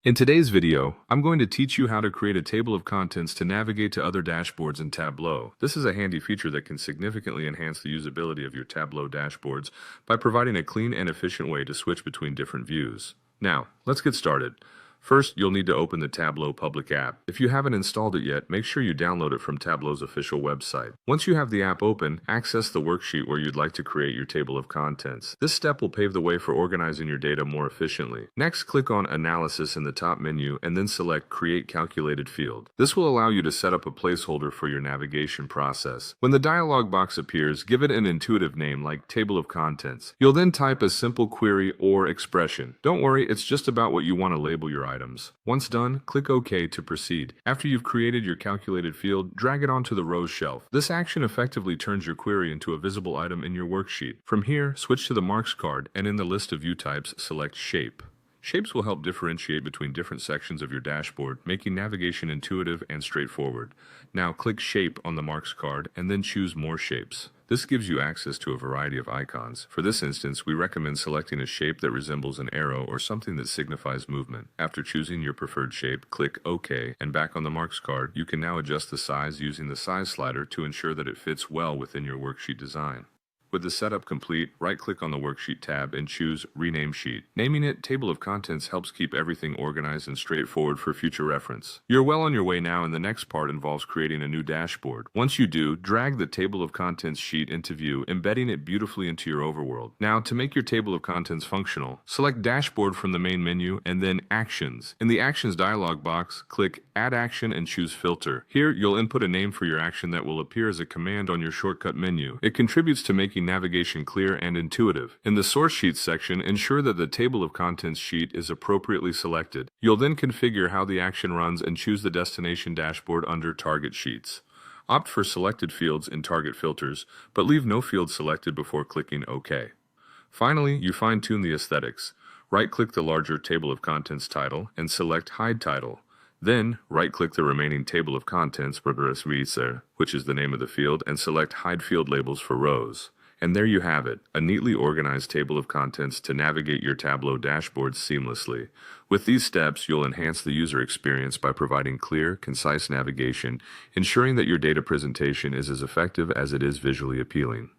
In today's video, I'm going to teach you how to create a table of contents to navigate to other dashboards in Tableau. This is a handy feature that can significantly enhance the usability of your Tableau dashboards by providing a clean and efficient way to switch between different views. Now, let's get started. First, you'll need to open the Tableau public app. If you haven't installed it yet, make sure you download it from Tableau's official website. Once you have the app open, access the worksheet where you'd like to create your table of contents. This step will pave the way for organizing your data more efficiently. Next, click on Analysis in the top menu and then select Create Calculated Field. This will allow you to set up a placeholder for your navigation process. When the dialog box appears, give it an intuitive name like Table of Contents. You'll then type a simple query or expression. Don't worry, it's just about what you want to label your items. Once done, click OK to proceed. After you've created your calculated field, drag it onto the rows shelf. This action effectively turns your query into a visible item in your worksheet. From here, switch to the marks card and in the list of view types, select Shape. Shapes will help differentiate between different sections of your dashboard, making navigation intuitive and straightforward. Now click Shape on the marks card and then choose More Shapes. This gives you access to a variety of icons. For this instance, we recommend selecting a shape that resembles an arrow or something that signifies movement. After choosing your preferred shape, click OK, and back on the marks card, you can now adjust the size using the size slider to ensure that it fits well within your worksheet design. With the setup complete, right-click on the Worksheet tab and choose Rename Sheet. Naming it Table of Contents helps keep everything organized and straightforward for future reference. You're well on your way now, and the next part involves creating a new dashboard. Once you do, drag the Table of Contents sheet into view, embedding it beautifully into your overworld. Now, to make your Table of Contents functional, select Dashboard from the main menu and then Actions. In the Actions dialog box, click Add Action and choose Filter. Here, you'll input a name for your action that will appear as a command on your shortcut menu. It contributes to making navigation clear and intuitive. In the Source Sheets section, ensure that the Table of Contents sheet is appropriately selected. You'll then configure how the action runs and choose the destination dashboard under Target Sheets. Opt for selected fields in Target Filters, but leave no field selected before clicking OK. Finally, you fine-tune the aesthetics. Right-click the larger Table of Contents title and select Hide Title. Then, right-click the remaining Table of Contents, which is the name of the field, and select Hide Field Labels for rows. And there you have it, a neatly organized table of contents to navigate your Tableau dashboards seamlessly. With these steps, you'll enhance the user experience by providing clear, concise navigation, ensuring that your data presentation is as effective as it is visually appealing.